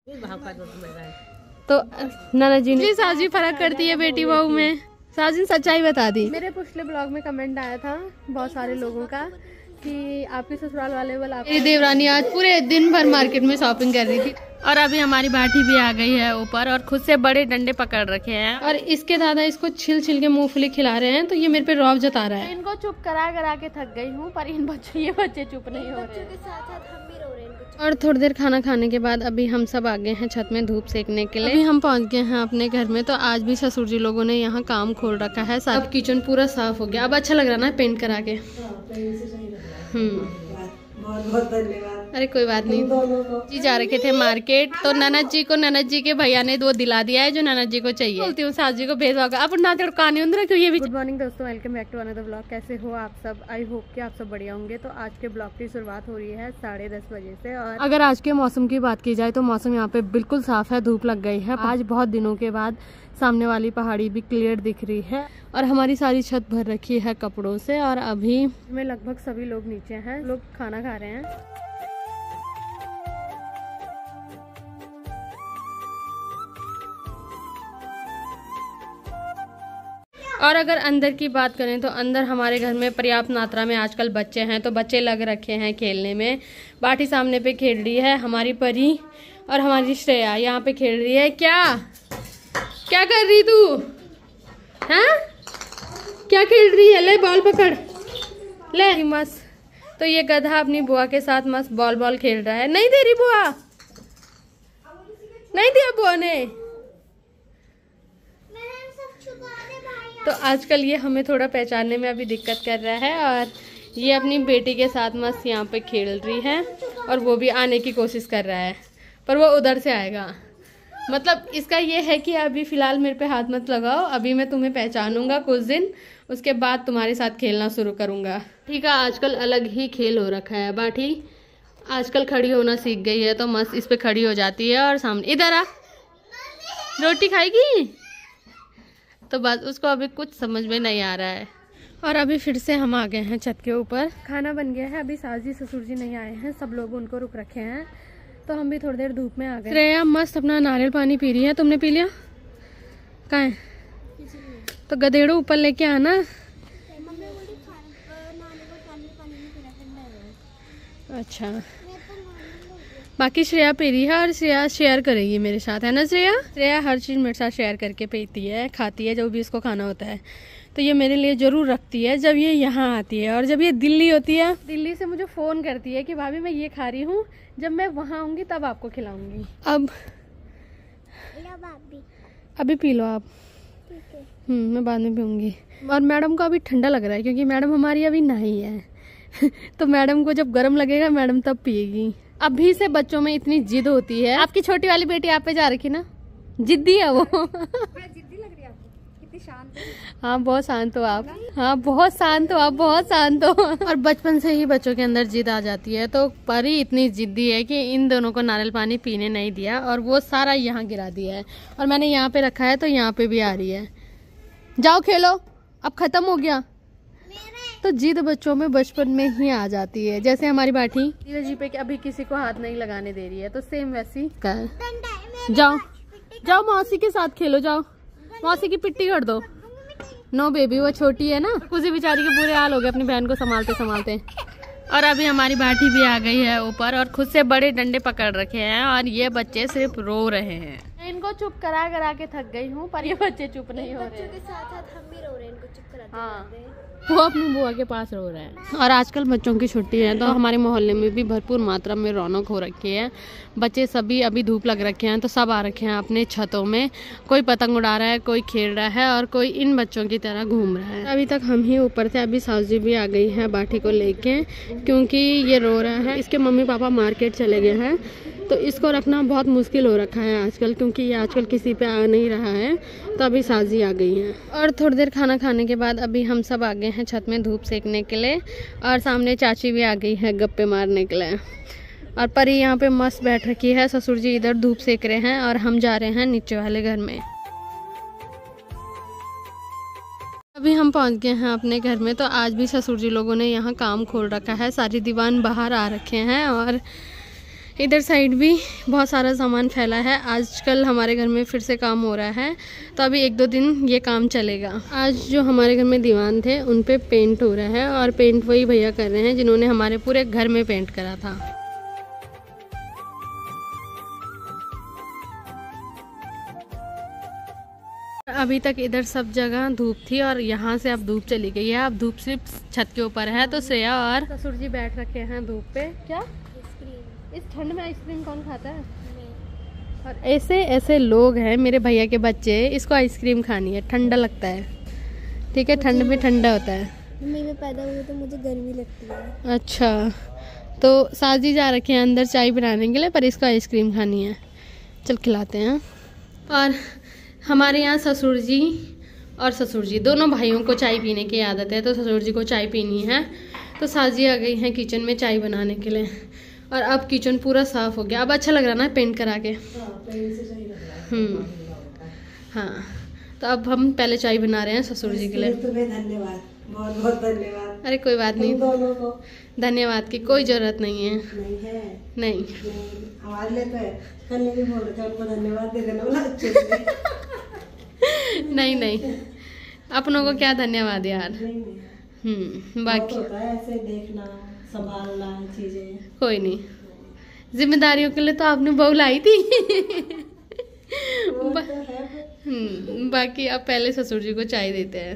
तो नाना जी ने साजी फर्क करती है बेटी बहू में। साजिन सच्चाई बता दी। मेरे पिछले ब्लॉग में कमेंट आया था बहुत सारे लोगों का कि आपके ससुराल वाले बोला मेरी देवरानी आज पूरे दिन भर मार्केट में शॉपिंग कर रही थी। और अभी हमारी बाटी भी आ गई है ऊपर और खुद से बड़े डंडे पकड़ रखे हैं और इसके दादा इसको छिल छिल के मूंगफली खिला रहे हैं, तो ये मेरे पे रौब जता रहा है। इनको चुप करा करा के थक गई हूँ, पर ये बच्चे चुप नहीं हो रहे हैं। और थोड़ी देर खाना खाने के बाद अभी हम सब आ गए हैं छत में धूप सेकने के लिए। अभी हम पहुंच गए हैं अपने घर में। तो आज भी ससुर जी लोगों ने यहाँ काम खोल रखा है। सब किचन पूरा साफ हो गया। अब अच्छा लग रहा ना पेंट करा के। बहुत बहुत धन्यवाद। अरे कोई बात नहीं। जी जा रखे थे मार्केट, तो ननद जी को ननद जी के भैया ने वो दिला दिया है जो ननद जी को चाहिए। बोलती हूँ सास जी को भेज होगा अब ना तड़काने अंदर क्यों। ये भी गुड मॉर्निंग दोस्तों, welcome back to another blog. कैसे हो आप सब? आई होप कि आप सब बढ़िया होंगे। तो आज के ब्लॉग की शुरुआत हो रही है 10:30 बजे से। और अगर आज के मौसम की बात की जाए तो मौसम यहाँ पे बिल्कुल साफ है, धूप लग गई है। आज बहुत दिनों के बाद सामने वाली पहाड़ी भी क्लियर दिख रही है और हमारी सारी छत भर रखी है कपड़ों से। और अभी में लगभग सभी लोग नीचे हैं, लोग खाना खा रहे हैं। और अगर अंदर की बात करें तो अंदर हमारे घर में पर्याप्त मात्रा में आजकल बच्चे हैं, तो बच्चे लग रखे हैं खेलने में। बाटी सामने पे खेल रही है, हमारी परी और हमारी श्रेया यहाँ पे खेल रही है। क्या कर रही तू? हाँ क्या खेल रही है? ले बॉल पकड़ ले। मस्त। तो ये गधा अपनी बुआ के साथ मस्त बॉल खेल रहा है। नहीं दे रही बुआ, नहीं दिया बुआ ने। तो आजकल ये हमें थोड़ा पहचानने में अभी दिक्कत कर रहा है और ये अपनी बेटी के साथ मस्त यहाँ पे खेल रही है और वो भी आने की कोशिश कर रहा है, पर वो उधर से आएगा। मतलब इसका ये है कि अभी फिलहाल मेरे पे हाथ मत लगाओ, अभी मैं तुम्हें पहचानूंगा कुछ दिन, उसके बाद तुम्हारे साथ खेलना शुरू करूंगा। ठीक है, आजकल अलग ही खेल हो रखा है। बाटी आजकल खड़ी होना सीख गई है, तो मस्त इस पे खड़ी हो जाती है और सामने इधर आ, रोटी खाएगी। तो बस उसको अभी कुछ समझ में नहीं आ रहा है। और अभी फिर से हम आ गए हैं छत के ऊपर। खाना बन गया है, अभी सास जी ससुर जी नहीं आए हैं, सब लोग उनको रुक रखे हैं, तो हम भी थोड़ी देर धूप में आ गए। श्रेया मस्त अपना नारियल पानी पी रही है। तुमने पी लिया? कहाँ है? तो गधेड़ो ऊपर लेके आना। अच्छा, बाकी श्रेया पी रही है और श्रेया शेयर करेगी मेरे साथ, है ना श्रेया हर चीज़ मेरे साथ शेयर करके पीती है, खाती है, जो भी इसको खाना होता है। तो ये मेरे लिए ज़रूर रखती है जब ये यहाँ आती है। और जब ये दिल्ली होती है, दिल्ली से मुझे फ़ोन करती है कि भाभी मैं ये खा रही हूँ, जब मैं वहाँ आऊँगी तब आपको खिलाऊँगी। अब अभी पी लो आप। मैं बाद में पीऊँगी। और मैडम को अभी ठंडा लग रहा है क्योंकि मैडम हमारी अभी नहाई है तो मैडम को जब गर्म लगेगा मैडम तब पिएगी। अभी से बच्चों में इतनी जिद होती है। आपकी छोटी वाली बेटी आप पे जा रखी ना, जिद्दी है वो जिद्दी लग रही है आपको, कितनी शांत है। हाँ बहुत शांत हो आप। हाँ बहुत शांत हो आप, बहुत शांत हो। और बचपन से ही बच्चों के अंदर जिद आ जाती है। तो परी इतनी जिद्दी है कि इन दोनों को नारियल पानी पीने नहीं दिया और वो सारा यहाँ गिरा दिया है। और मैंने यहाँ पे रखा है तो यहाँ पे भी आ रही है। जाओ खेलो, अब खत्म हो गया। तो जिद बच्चों में बचपन में ही आ जाती है। जैसे हमारी बाटी धीरज जी पे कि अभी किसी को हाथ नहीं लगाने दे रही है, तो सेम वैसी जाओ मौसी के साथ खेलो, जाओ मौसी की पिट्टी कर दो। नो बेबी, वो छोटी है ना, उसी बेचारी के बुरे हाल हो गए अपनी बहन को संभालते संभालते। और अभी हमारी बाटी भी आ गई है ऊपर और खुद से बड़े डंडे पकड़ रखे हैं और ये बच्चे सिर्फ रो रहे हैं। इनको चुप करा करा के थक गई हूँ, पर ये बच्चे चुप नहीं हो रहे। बच्चों के साथ साथ हम भी रो रहे हैं, इनको चुप कराते। हाँ वो अपनी बुआ के पास रो रहे हैं। और आजकल बच्चों की छुट्टी है तो हमारे मोहल्ले में भी भरपूर मात्रा में रौनक हो रखी है। बच्चे सभी अभी धूप लग रखे हैं तो सब आ रखे हैं अपने छतों में। कोई पतंग उड़ा रहा है, कोई खेल रहा है और कोई इन बच्चों की तरह घूम रहा है। अभी तक हम ही ऊपर थे, अभी सास जी भी आ गई है बाटी को लेके, क्योंकि ये रो रहा है। इसके मम्मी पापा मार्केट चले गए हैं, तो इसको रखना बहुत मुश्किल हो रखा है आजकल, क्योंकि ये आजकल किसी पे आ नहीं रहा है। तो अभी सास जी आ गई हैं। और थोड़ी देर खाना खाने के बाद अभी हम सब आ गए हैं छत में धूप सेकने के लिए। और सामने चाची भी आ गई है गप्पे मारने के लिए। और परी यहाँ पे मस्त बैठ रखी है, ससुर जी इधर धूप सेक रहे हैं और हम जा रहे हैं नीचे वाले घर में। अभी हम पहुंच गए हैं अपने घर में। तो आज भी ससुर जी लोगों ने यहाँ काम खोल रखा है, सारी दीवान बाहर आ रखे हैं और इधर साइड भी बहुत सारा सामान फैला है। आजकल हमारे घर में फिर से काम हो रहा है, तो अभी 1-2 दिन ये काम चलेगा। आज जो हमारे घर में दीवान थे उन पे पेंट हो रहा है, और पेंट वही भैया कर रहे हैं जिन्होंने हमारे पूरे घर में पेंट करा था। अभी तक इधर सब जगह धूप थी और यहाँ से अब धूप चली गई है। अब धूप सिर्फ छत के ऊपर है। तो श्रेया और ससुर जी बैठ रखे हैं धूप पे। क्या इस ठंड में आइसक्रीम कौन खाता है? और ऐसे ऐसे लोग हैं, मेरे भैया के बच्चे, इसको आइसक्रीम खानी है, ठंडा लगता है। ठीक है, ठंड में ठंडा होता है। मैं पैदा हुई तो मुझे गर्मी लगती है। अच्छा, तो सास जी जा रखे हैं अंदर चाय बनाने के लिए, पर इसको आइसक्रीम खानी है। चल खिलाते हैं। और हमारे यहाँ ससुर जी और ससुर जी दोनों भाइयों को चाय पीने की आदत है, तो ससुर जी को चाय पीनी है। तो सास जी आ गई हैं किचन में चाय बनाने के लिए। और अब किचन पूरा साफ हो गया। अब अच्छा लग रहा ना पेंट करा के? हाँ, तो अब हम पहले चाय बना रहे हैं ससुर जी के लिए। तुम्हें धन्यवाद, बहुत बहुत धन्यवाद। अरे कोई बात नहीं, दोनों को धन्यवाद की कोई जरूरत नहीं है। नहीं है, नहीं हमारे लिए तो है। कल नहीं बोल रहे थे उनको धन्यवाद दे देना बोला अच्छे से। नहीं नहीं, अपनों को क्या धन्यवाद यार। बाकी होता है ऐसे देखना संभालना चीजें। कोई नहीं, जिम्मेदारियों के लिए तो आपने बहू लाई थी। बाकी अब पहले ससुर जी को चाय देते हैं।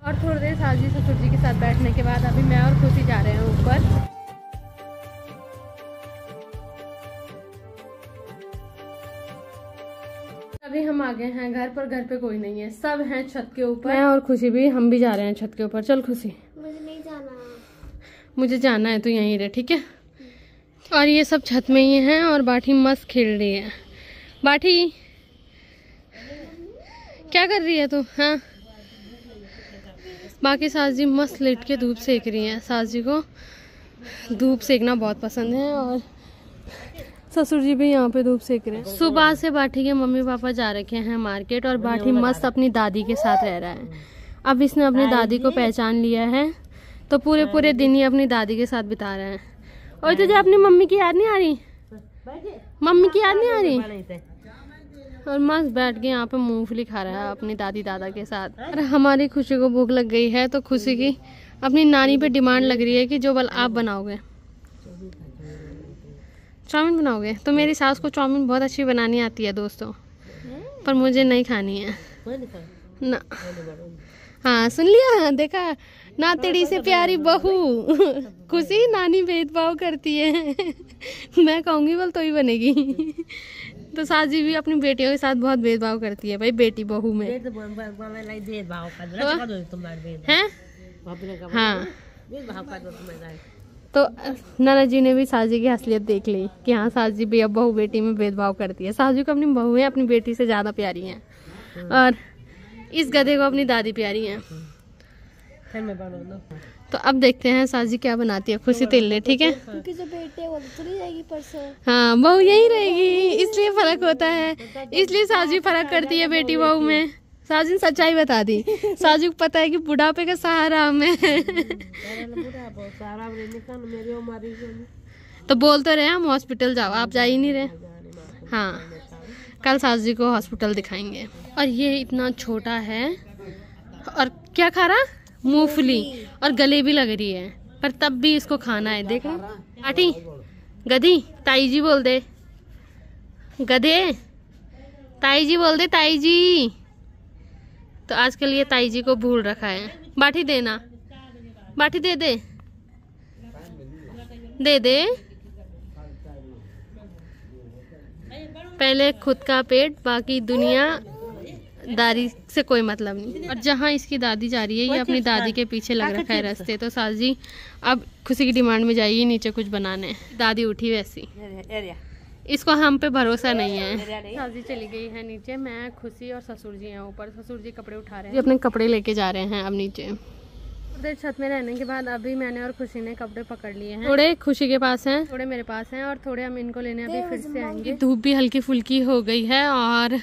और थोड़ी देर सास जी ससुर जी के साथ बैठने के बाद अभी मैं और खुशी जा रहे हैं ऊपर। अभी हम आ गए हैं घर पर। घर पे कोई नहीं है, सब हैं छत के ऊपर। मैं और खुशी भी, हम भी जा रहे हैं छत के ऊपर। चल खुशी, मुझे नहीं जाना। मुझे जाना है, तो यहीं रहे, ठीक है? और ये सब छत में ही हैं और बाठी मस्त खेल रही है। बाठी क्या कर रही है तू? हाँ, बाकी सास जी मस्त लेट के धूप सेक रही हैं। सास जी को धूप सेकना बहुत पसंद है और ससुर जी भी यहाँ पे धूप सेक रहे हैं। सुबह से बाठी के मम्मी पापा जा रखे हैं मार्केट और बाठी मस्त अपनी दादी के साथ रह रहा है। अब इसने अपनी दादी को पहचान लिया है, तो पूरे दिन ही अपनी दादी के साथ बिता रहे हैं। और तुझे अपनी मम्मी की याद नहीं आ रही? मम्मी की याद नहीं आ रही? और मस्त बैठ के यहाँ पे मूंगफली खा रहा है अपनी दादी दादा के साथ। और हमारी खुशी को भूख लग गई है, तो खुशी की अपनी नानी पे डिमांड लग रही है कि जो बल आप बनाओगे, चाउमीन बनाओगे। तो मेरी सास को चाउमीन बहुत अच्छी बनानी आती है दोस्तों, पर मुझे नहीं खानी है ना। हाँ सुन लिया, देखा ना, तेरी से प्यारी बहू। खुशी नानी भेदभाव करती है। मैं कहूँगी बोल तो ही बनेगी। तो सास जी भी अपनी बेटियों के साथ बहुत भेदभाव करती है भाई, बेटी बहू में है। हाँ, तो नाना जी ने भी सास जी की असलियत देख ली कि हाँ सास जी भी अब बहू बेटी में भेदभाव करती है। सास जी को अपनी बहू है अपनी बेटी से ज़्यादा प्यारी हैं, और इस गधे को अपनी दादी प्यारी हैं। तो अब देखते हैं सास जी क्या बनाती है खुशी तिल ने, ठीक है? क्योंकि जो बेटे है वो तो चली जाएगी परसों। हाँ, बहू यही रहेगी, इसलिए फर्क होता है, इसलिए सास जी फर्क करती है बेटी बहू में। सास जी सच्चाई बता दी। सास जी को पता है कि बुढ़ापे का सहारा हमें। तो बोल तो रहे हम हॉस्पिटल जाओ, आप जा ही नहीं रहे। हाँ, कल सास जी को हॉस्पिटल दिखाएंगे। और ये इतना छोटा है और क्या खा रहा? मूंगफली, और गले भी लग रही है, पर तब भी इसको खाना है। देख आटी गधी, ताई जी बोल दे, गधे ताई जी बोल दे, ताई जी। तो आजकल ये ताई जी को भूल रखा है। बाठी देना, बाठी दे दे, दे दे। पहले खुद का पेट, बाकी दुनिया दादी से कोई मतलब नहीं। और जहाँ इसकी दादी जा रही है, ये अपनी दादी के पीछे लग रखा है रास्ते। तो सास जी अब खुशी की डिमांड में जाइए नीचे कुछ बनाने। दादी उठी वैसी, इसको हम पे भरोसा नहीं है। सास जी चली गई है नीचे, मैं खुशी और ससुर जी हैं ऊपर। ससुर जी कपड़े उठा रहे हैं, अपने कपड़े लेके जा रहे हैं अब नीचे। उधर छत में रहने के बाद अभी मैंने और खुशी ने कपड़े पकड़ लिए हैं। थोड़े खुशी के पास हैं, थोड़े मेरे पास हैं, और थोड़े हम इनको लेने अभी फिर से आएंगे। धूप भी हल्की फुल्की हो गई है और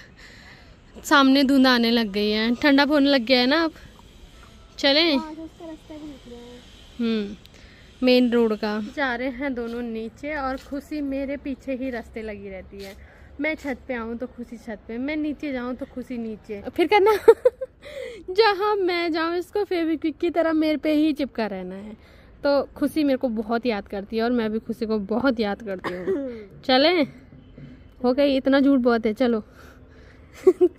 सामने धुंध आने लग गई है, ठंडा होने लग गया है ना अब। चलें? वहाँ से उसका रास्ता भी निकला है। मेन रोड का। जा रहे हैं दोनों नीचे और खुशी मेरे पीछे ही रास्ते लगी रहती है। मैं छत पे आऊँ तो खुशी छत पे, मैं नीचे जाऊँ तो खुशी नीचे, फिर करना जहाँ मैं जाऊँ इसको फेविक्विक की तरह मेरे पे ही चिपका रहना है। तो खुशी मेरे को बहुत याद करती है और मैं भी खुशी को बहुत याद करती हूँ। चलें? हो गई, इतना झूठ बहुत है, चलो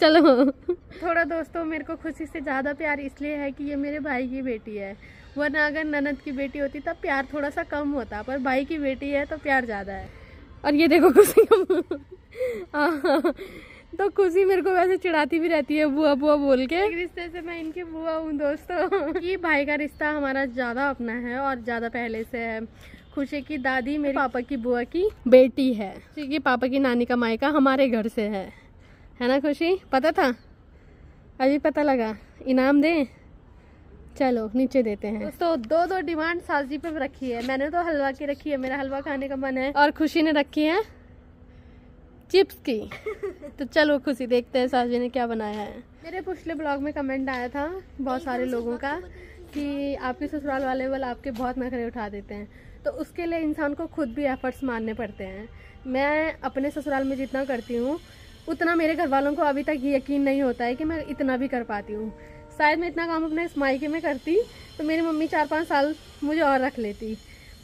चलो। थोड़ा दोस्तों मेरे को खुशी से ज़्यादा प्यार इसलिए है कि ये मेरे भाई की बेटी है, वरना अगर ननद की बेटी होती तब प्यार थोड़ा सा कम होता, पर भाई की बेटी है तो प्यार ज़्यादा है। और ये देखो खुशी तो खुशी मेरे को वैसे चिढ़ाती भी रहती है बुआ बुआ बोल के। एक रिश्ते से मैं इनकी बुआ हूँ दोस्तों। ये भाई का रिश्ता हमारा ज़्यादा अपना है और ज़्यादा पहले से है। खुशी की दादी मेरे पापा की बुआ की बेटी है। खुशी की पापा की नानी का मायका हमारे घर से है ना खुशी? पता था? अभी पता लगा। इनाम दें? चलो नीचे देते हैं। तो दो डिमांड साजी पे रखी है। मैंने तो हलवा की रखी है, मेरा हलवा खाने का मन है, और खुशी ने रखी है चिप्स की। तो चलो खुशी देखते हैं साजी ने क्या बनाया है। मेरे पिछले ब्लॉग में कमेंट आया था बहुत सारे लोगों का कि आपके ससुराल वाले वाल आपके बहुत नखरे उठा देते हैं, तो उसके लिए इंसान को खुद भी एफर्ट्स मारने पड़ते हैं। मैं अपने ससुराल में जितना करती हूँ उतना मेरे घर वालों को अभी तक यकीन नहीं होता है कि मैं इतना भी कर पाती हूँ। शायद मैं इतना काम अपने मायके में करती तो मेरी मम्मी 4-5 साल मुझे और रख लेती,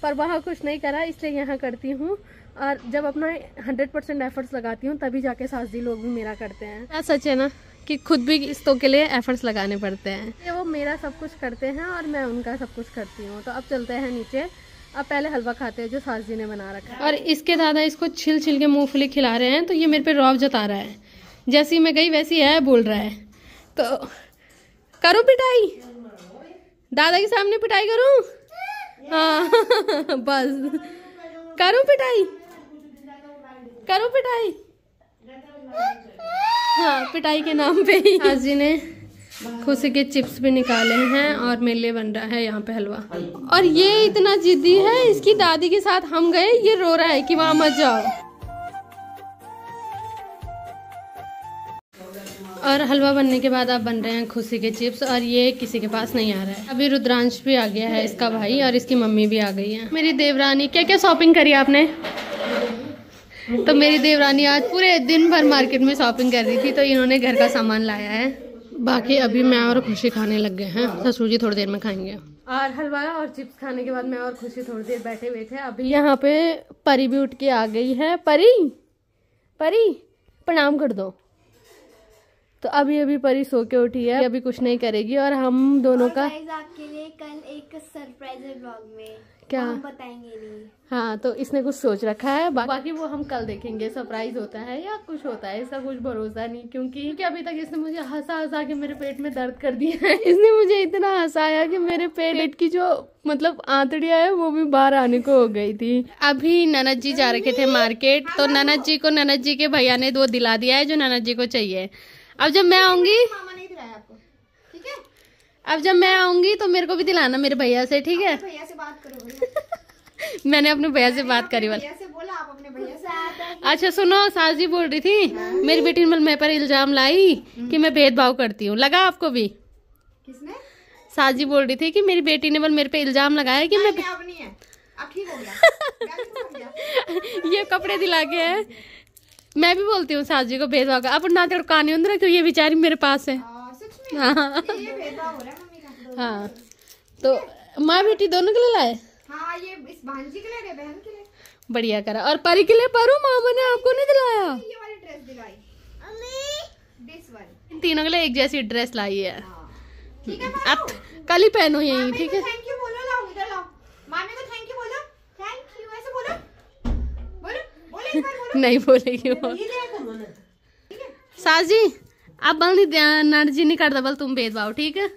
पर वहाँ कुछ नहीं करा, इसलिए यहाँ करती हूँ। और जब अपना 100% एफर्ट्स लगाती हूँ तभी जाके सासजी लोग भी मेरा करते हैं। सच है ना कि खुद भी रिश्तों के लिए एफर्ट्स लगाने पड़ते हैं। ये वो मेरा सब कुछ करते हैं और मैं उनका सब कुछ करती हूँ। तो अब चलते हैं नीचे, अब पहले हलवा खाते हैं जो सासजी ने बना रखा है। और इसके दादा इसको छिल छिल के मूंगफली खिला रहे हैं, तो ये मेरे पे रौब जता रहा है। जैसी मैं गई वैसी है बोल रहा है। तो करूँ पिटाई? दादा के सामने पिटाई करूँ? हाँ बस करूँ पिटाई? करूँ पिटाई? हाँ पिटाई के नाम पे ही। सासजी ने खुशी के चिप्स भी निकाले हैं और मेरे लिए बन रहा है यहाँ पे हलवा। और ये इतना जिद्दी है, इसकी दादी के साथ हम गए, ये रो रहा है कि वहाँ मत जाओ। और हलवा बनने के बाद अब बन रहे हैं खुशी के चिप्स, और ये किसी के पास नहीं आ रहा है। अभी रुद्रांश भी आ गया है, इसका भाई, और इसकी मम्मी भी आ गई है। मेरी देवरानी क्या क्या शॉपिंग करी आपने? तो मेरी देवरानी आज पूरे दिन भर मार्केट में शॉपिंग कर रही थी, तो इन्होंने घर का सामान लाया है। बाकी अभी मैं और खुशी खाने लग गए हैं, ससुर जी थोड़ी देर में खाएंगे। और हलवा और चिप्स खाने के बाद मैं और खुशी थोड़ी देर बैठे हुए थे। अभी यहाँ पे परी भी उठ के आ गई है। परी परी प्रणाम कर दो। तो अभी परी सो के उठी है, अभी कुछ नहीं करेगी। और हम दोनों का आपके लिए कल एक सरप्राइज है ब्लॉग में, क्या हम बताएंगे नहीं। हाँ तो इसने कुछ सोच रखा है, बाकी वो हम कल देखेंगे। सरप्राइज होता है या कुछ होता है इसका कुछ भरोसा नहीं, क्योंकि अभी तक इसने मुझे हंसा के मेरे पेट में दर्द कर दिया है। इसने मुझे इतना हंसाया कि मेरे पेट की जो मतलब आंतड़ियां है वो भी बाहर आने को हो गई थी। अभी ननद जी जा रखे थे मार्केट, तो ननद जी को ननद जी के भैया ने 2 दिला दिया है जो ननद जी को चाहिए। अब जब मैं आऊंगी, ठीक है, अब जब मैं आऊंगी तो मेरे को भी दिलाना मेरे भैया से, ठीक है? भैया से बात करो। मैंने अपने भैया से बात करी वाली। भैया से बोला, आप अपने भैया से। अच्छा सुनो, सास जी बोल रही थी मेरी बेटी ने मेरे पर इल्जाम लाई कि मैं भेदभाव करती हूँ। लगा आपको भी? किसने? सास जी बोल रही थी कि मेरी बेटी ने मेरे पे इल्जाम लगाया कि मैं अब नहीं है, अब ठीक हो गया। ये कपड़े दिला के है। मैं भी बोलती हूँ सास जी को भेदभाव का। अब ना तेरे कहानी अंदर क्यों, ये बेचारी मेरे पास है। सच में ये भेदभाव हो रहा है मम्मी का। हाँ तो माँ बेटी दोनों के लिए लाए। हाँ ये इस भांजी के लिए, बहन के लिए। बढ़िया करा। और परी के लिए परू मामा ने आपको नहीं दिलाया? ये वाली ड्रेस दिलाई दिस वाली। इन तीनों के लिए एक जैसी ड्रेस लाई है। ठीक है, अब कल ही पहनो यही, ठीक है? थैंक यू बोलो, लाओ इधर लाओ। मामी को थैंक यू बोलो, थैंक यू ऐसे बोलो, बोलो बोलो एक बार बोलो। नहीं बोलेगी वो। सास जी आप बल नहीं नर्जी नहीं कर दबल तुम भेदभाव, ठीक है?